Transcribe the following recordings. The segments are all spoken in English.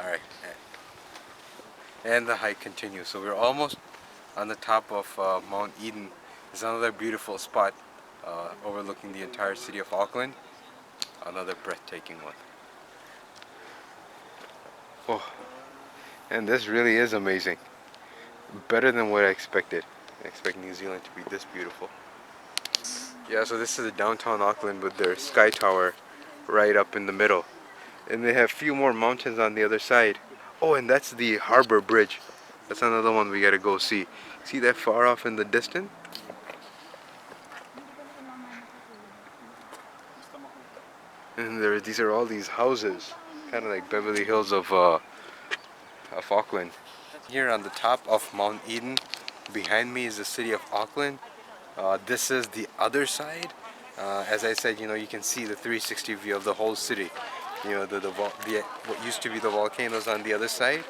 Alright, and the hike continues. So we're almost on the top of Mount Eden. It's another beautiful spot overlooking the entire city of Auckland. Another breathtaking one. Oh, and this really is amazing. Better than what I expected. I expect New Zealand to be this beautiful. Yeah, so this is downtown Auckland with their sky tower right up in the middle. And they have a few more mountains on the other side. Oh, and that's the harbor bridge. That's another one we gotta go see. See that far off in the distance? And these are all these houses, kind of like Beverly Hills of Auckland. Here on the top of Mount Eden, behind me is the city of Auckland. This is the other side. As I said, you can see the 360 view of the whole city. The what used to be the volcanoes on the other side,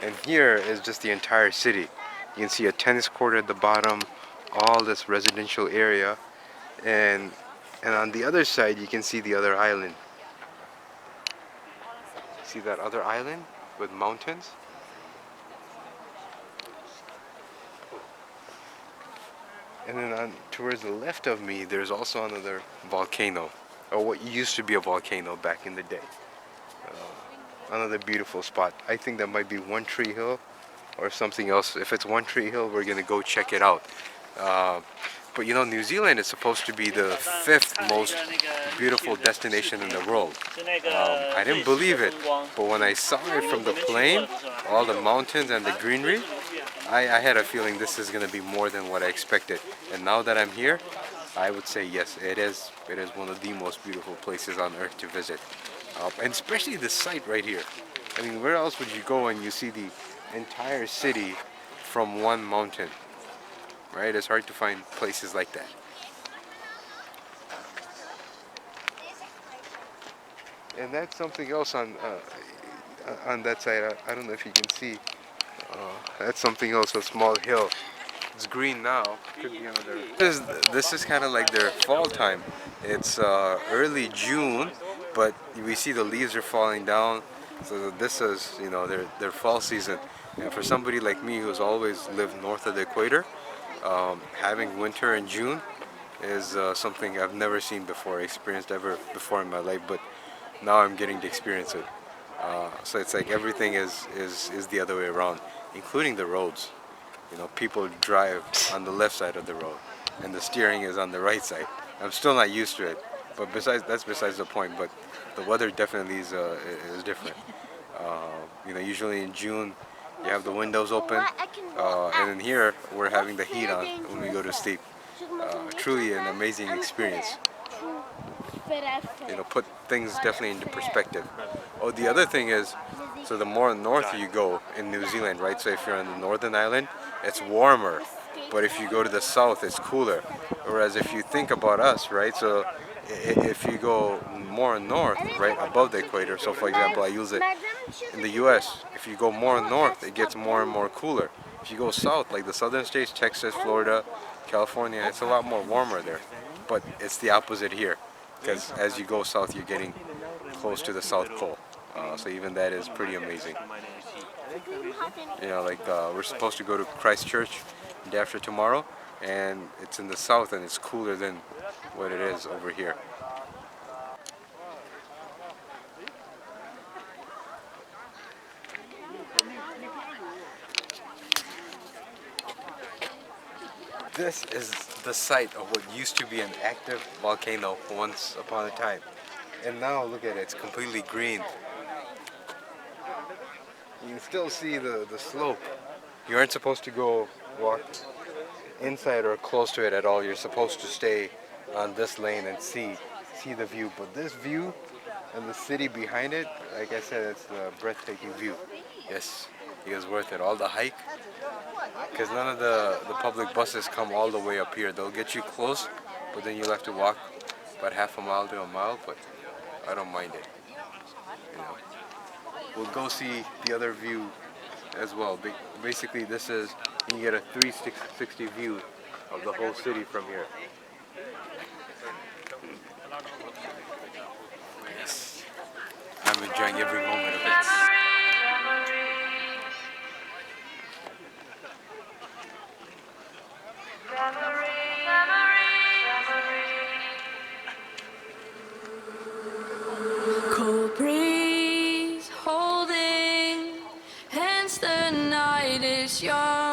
and here is just the entire city. You can see a tennis court at the bottom, all this residential area, and on the other side you can see the other island. See that other island with mountains? And then towards the left of me, there's also another volcano, or what used to be a volcano back in the day. Another beautiful spot. I think that might be One Tree Hill or something else. If it's One Tree Hill, we're gonna go check it out. But New Zealand is supposed to be the fifth most beautiful destination in the world. I didn't believe it, but when I saw it from the plane, all the mountains and the greenery, I had a feeling this is going to be more than what I expected. And now that I'm here, I would say yes, it is one of the most beautiful places on earth to visit. And especially the site right here. I mean, where else would you go and you see the entire city from one mountain? Right? It's hard to find places like that. And that's something else on that side. I don't know if you can see. That's something else, a small hill. It's green now. Could be another. This is kind of like their fall time. It's early June, but we see the leaves are falling down. So this is, their fall season. And for somebody like me who's always lived north of the equator, having winter in June is something I've never seen before, experienced ever before in my life. But now I'm getting to experience it. So it's like everything is the other way around, including the roads. People drive on the left side of the road, and the steering is on the right side. I'm still not used to it, but that's besides the point. But the weather definitely is different. Usually in June, you have the windows open, and in here we're having the heat on when we go to sleep. Truly an amazing experience. Put things definitely into perspective. Oh, the other thing is, so the more north you go in New Zealand, right? So if you're on the northern island, it's warmer. But if you go to the south, it's cooler. Whereas if you think about us, right? So if you go more north, right, above the equator, so for example, I use it in the US, if you go more north, it gets more and more cooler. If you go south, like the southern states, Texas, Florida, California, it's a lot more warmer there. But it's the opposite here, because as you go south, you're getting close to the South Pole. So even that is pretty amazing. We're supposed to go to Christchurch the day after tomorrow, and it's in the south and it's cooler than what it is over here. This is the site of what used to be an active volcano once upon a time. And now look at it, it's completely green. You can still see the slope. You aren't supposed to go walk inside or close to it at all. You're supposed to stay on this lane and see the view. But this view and the city behind it, like I said, it's a breathtaking view. Yes, it was worth it. All the hike, because none of the public buses come all the way up here. They'll get you close, but then you'll have to walk about half a mile to a mile, but I don't mind it. We'll go see the other view as well. Basically, this is, you get a 360 view of the whole city from here. Yes, I'm enjoying every moment of it. night is young.